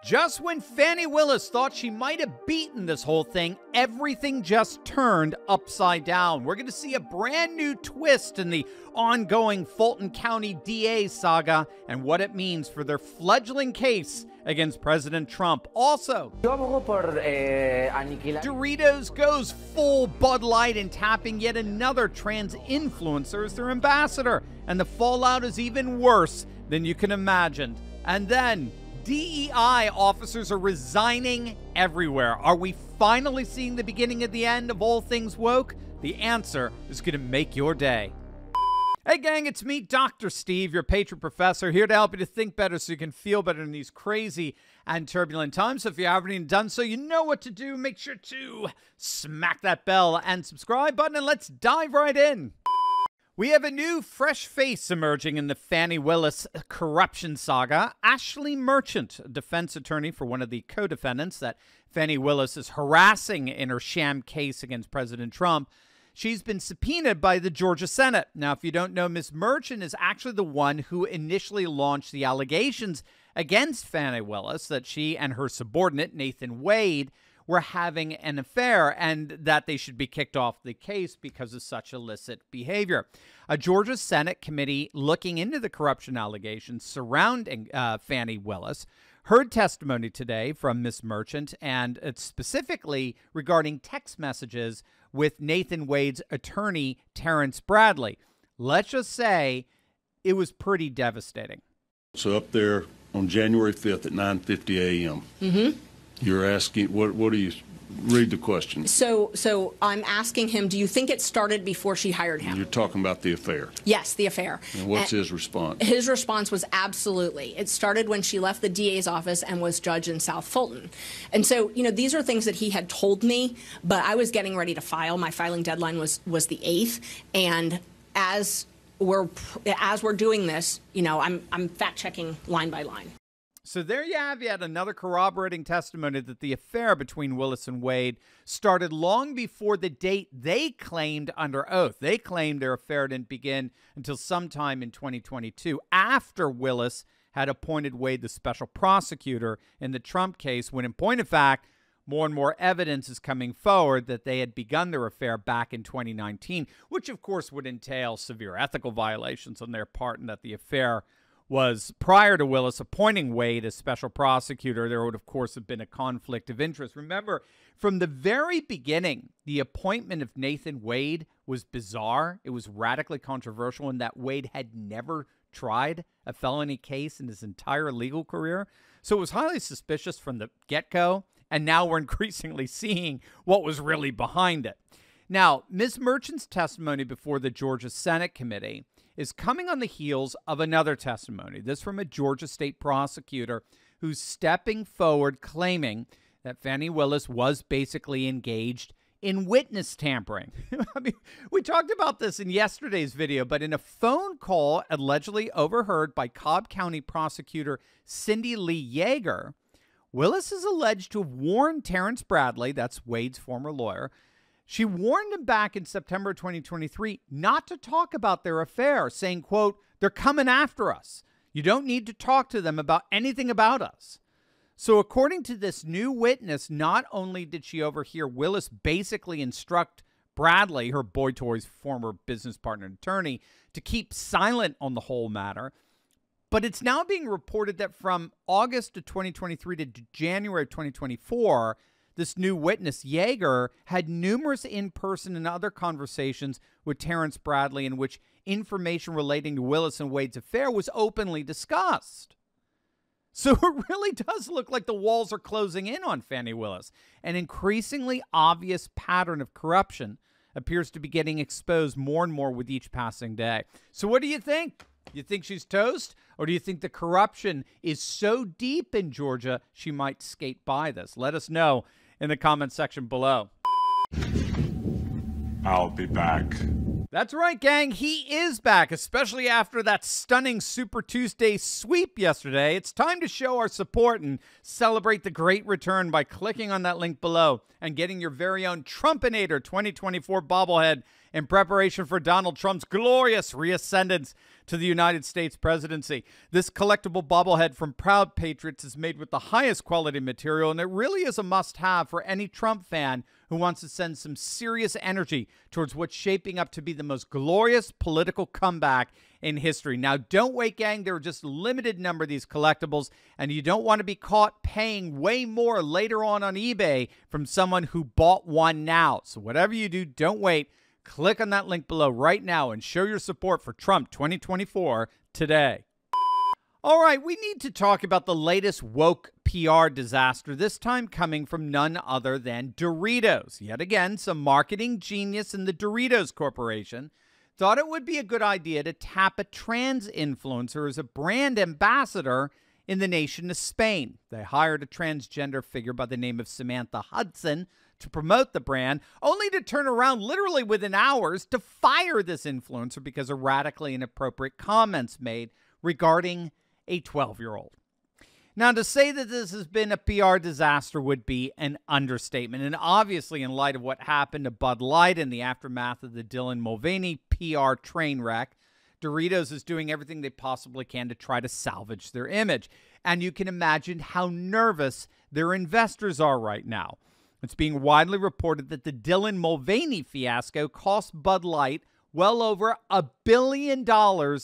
Just when Fani Willis thought she might have beaten this whole thing, everything just turned upside down. We're going to see a brand new twist in the ongoing Fulton County DA saga and what it means for their fledgling case against President Trump. Also, Doritos goes full Bud Light in tapping yet another trans influencer as their ambassador. And the fallout is even worse than you can imagine. And then DEI officers are resigning everywhere. Are we finally seeing the beginning of the end of all things woke? The answer is going to make your day. Hey gang, it's me, Dr. Steve, your patron professor, here to help you to think better so you can feel better in these crazy and turbulent times. So if you haven't even done so, you know what to do. Make sure to smack that bell and subscribe button, and let's dive right in. We have a new fresh face emerging in the Fani Willis corruption saga. Ashley Merchant, a defense attorney for one of the co-defendants that Fani Willis is harassing in her sham case against President Trump, she's been subpoenaed by the Georgia Senate. Now, if you don't know, Ms. Merchant is actually the one who initially launched the allegations against Fani Willis that she and her subordinate, Nathan Wade, were having an affair and that they should be kicked off the case because of such illicit behavior. A Georgia Senate committee looking into the corruption allegations surrounding Fani Willis heard testimony today from Ms. Merchant, and it's specifically regarding text messages with Nathan Wade's attorney, Terrence Bradley. Let's just say it was pretty devastating. So up there on January 5th at 9:50 a.m., You're asking, what do you, read the question. So I'm asking him, do you think it started before she hired him? You're talking about the affair. Yes, the affair. And what's his response? His response was absolutely. It started when she left the DA's office and was judge in South Fulton. And so, you know, these are things that he had told me, but I was getting ready to file. My filing deadline was the 8th. And as we're doing this, you know, I'm fact checking line by line. So there you have yet another corroborating testimony that the affair between Willis and Wade started long before the date they claimed under oath. They claimed their affair didn't begin until sometime in 2022, after Willis had appointed Wade the special prosecutor in the Trump case, when in point of fact, more and more evidence is coming forward that they had begun their affair back in 2019, which of course would entail severe ethical violations on their part, and that the affair was prior to Willis appointing Wade as special prosecutor. There would, of course, have been a conflict of interest. Remember, from the very beginning, the appointment of Nathan Wade was bizarre. It was radically controversial in that Wade had never tried a felony case in his entire legal career. So it was highly suspicious from the get-go, and now we're increasingly seeing what was really behind it. Now, Ms. Merchant's testimony before the Georgia Senate Committee is coming on the heels of another testimony, this from a Georgia state prosecutor who's stepping forward claiming that Fani Willis was basically engaged in witness tampering. I mean, we talked about this in yesterday's video, but in a phone call allegedly overheard by Cobb County prosecutor Cindy Lee Yeager, Willis is alleged to have warned Terrence Bradley, that's Wade's former lawyer. She warned him back in September 2023 not to talk about their affair, saying, quote, "They're coming after us. You don't need to talk to them about anything about us." So according to this new witness, not only did she overhear Willis basically instruct Bradley, her Boy Toys former business partner and attorney, to keep silent on the whole matter, but it's now being reported that from August of 2023 to January of 2024, this new witness, Yeager, had numerous in-person and other conversations with Terrence Bradley in which information relating to Willis and Wade's affair was openly discussed. So it really does look like the walls are closing in on Fani Willis. An increasingly obvious pattern of corruption appears to be getting exposed more and more with each passing day. So what do you think? You think she's toast? Or do you think the corruption is so deep in Georgia she might skate by this? Let us know in the comment section below. I'll be back. That's right, gang. He is back, especially after that stunning Super Tuesday sweep yesterday. It's time to show our support and celebrate the great return by clicking on that link below and getting your very own Trumpinator 2024 bobblehead in preparation for Donald Trump's glorious reascendance to the United States presidency. This collectible bobblehead from Proud Patriots is made with the highest quality material, and it really is a must-have for any Trump fan who wants to send some serious energy towards what's shaping up to be the most glorious political comeback in history. Now, don't wait, gang. There are just a limited number of these collectibles, and you don't want to be caught paying way more later on eBay from someone who bought one now. So whatever you do, don't wait. Click on that link below right now and show your support for Trump 2024 today. All right, we need to talk about the latest woke PR disaster, this time coming from none other than Doritos. Yet again, some marketing genius in the Doritos Corporation thought it would be a good idea to tap a trans influencer as a brand ambassador in the nation of Spain. They hired a transgender figure by the name of Samantha Hudson to promote the brand, only to turn around literally within hours to fire this influencer because of radically inappropriate comments made regarding a 12-year-old. Now, to say that this has been a PR disaster would be an understatement. And obviously, in light of what happened to Bud Light in the aftermath of the Dylan Mulvaney PR train wreck, Doritos is doing everything they possibly can to try to salvage their image. And you can imagine how nervous their investors are right now. It's being widely reported that the Dylan Mulvaney fiasco cost Bud Light well over $1 billion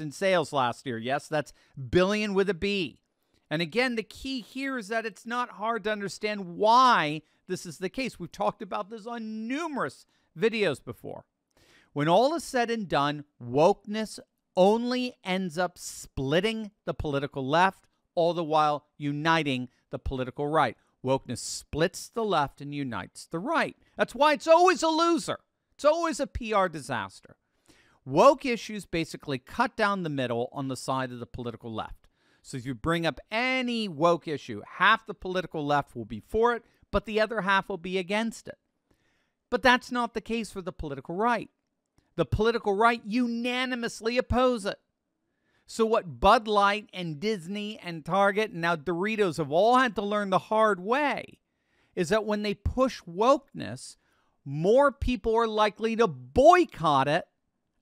in sales last year. Yes, that's billion with a B. And again, the key here is that it's not hard to understand why this is the case. We've talked about this on numerous videos before. When all is said and done, wokeness only ends up splitting the political left, all the while uniting the political right. Wokeness splits the left and unites the right. That's why it's always a loser. It's always a PR disaster. Woke issues basically cut down the middle on the side of the political left. So if you bring up any woke issue, half the political left will be for it, but the other half will be against it. But that's not the case for the political right. The political right unanimously oppose it. So what Bud Light and Disney and Target and now Doritos have all had to learn the hard way is that when they push wokeness, more people are likely to boycott it,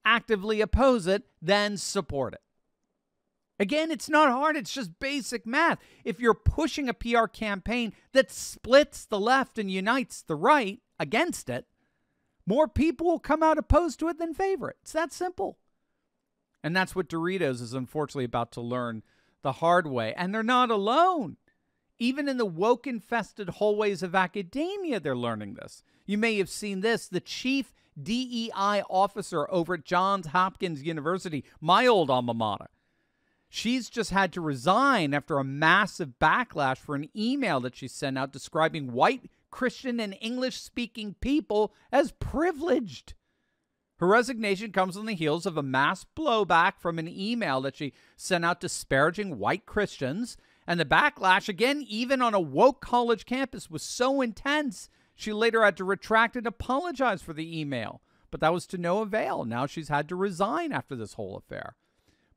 actively oppose it, than support it. Again, it's not hard. It's just basic math. If you're pushing a PR campaign that splits the left and unites the right against it, more people will come out opposed to it than favor it. It's that simple. And that's what Doritos is unfortunately about to learn the hard way. And they're not alone. Even in the woke-infested hallways of academia, they're learning this. You may have seen this. The chief DEI officer over at Johns Hopkins University, my old alma mater, she's just had to resign after a massive backlash for an email that she sent out describing white, Christian, and English-speaking people as privileged. Her resignation comes on the heels of a mass blowback from an email that she sent out disparaging white Christians. And the backlash, again, even on a woke college campus, was so intense, she later had to retract and apologize for the email. But that was to no avail. Now she's had to resign after this whole affair.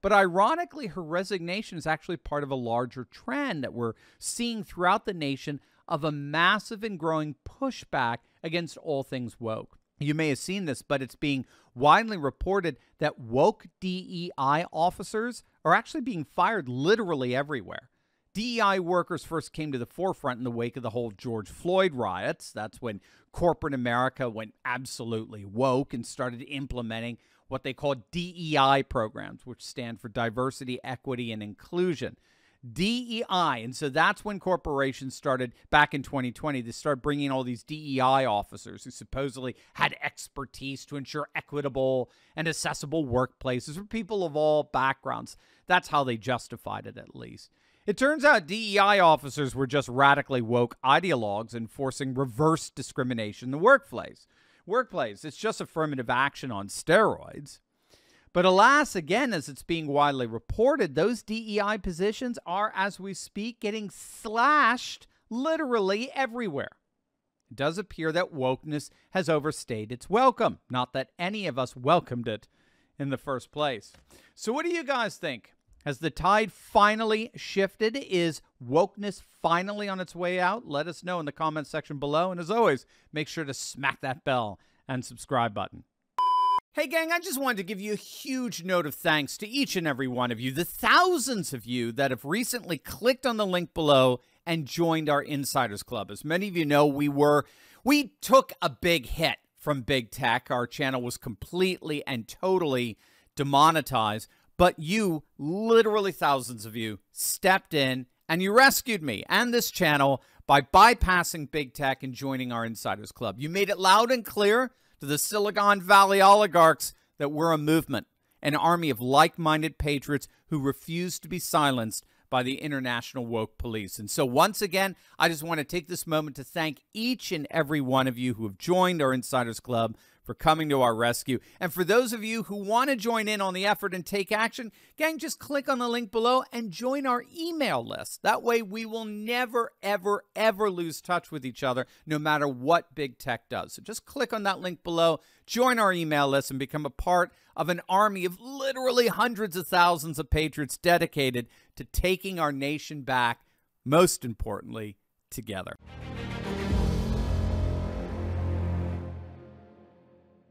But ironically, her resignation is actually part of a larger trend that we're seeing throughout the nation of a massive and growing pushback against all things woke. You may have seen this, but it's being widely reported that woke DEI officers are actually being fired literally everywhere. DEI workers first came to the forefront in the wake of the whole George Floyd riots. That's when corporate America went absolutely woke and started implementing what they call DEI programs, which stand for diversity, equity, and inclusion. DEI. And so that's when corporations started, back in 2020, they started bringing all these DEI officers who supposedly had expertise to ensure equitable and accessible workplaces for people of all backgrounds. That's how they justified it, at least. It turns out DEI officers were just radically woke ideologues enforcing reverse discrimination in the workplace. It's just affirmative action on steroids. But alas, again, as it's being widely reported, those DEI positions are, as we speak, getting slashed literally everywhere. It does appear that wokeness has overstayed its welcome. Not that any of us welcomed it in the first place. So what do you guys think? Has the tide finally shifted? Is wokeness finally on its way out? Let us know in the comments section below. And as always, make sure to smack that bell and subscribe button. Hey, gang, I just wanted to give you a huge note of thanks to each and every one of you, the thousands of you that have recently clicked on the link below and joined our Insiders Club. As many of you know, we took a big hit from big tech. Our channel was completely and totally demonetized, but you, literally thousands of you, stepped in and you rescued me and this channel by bypassing big tech and joining our Insiders Club. You made it loud and clear to the Silicon Valley oligarchs that we're a movement, an army of like-minded patriots who refuse to be silenced by the international woke police. And so once again, I just want to take this moment to thank each and every one of you who have joined our Insiders Club for coming to our rescue. And for those of you who want to join in on the effort and take action, gang, just click on the link below and join our email list. That way we will never, ever, ever lose touch with each other, no matter what big tech does. So just click on that link below, join our email list, and become a part of an army of literally hundreds of thousands of patriots dedicated to taking our nation back, most importantly, together.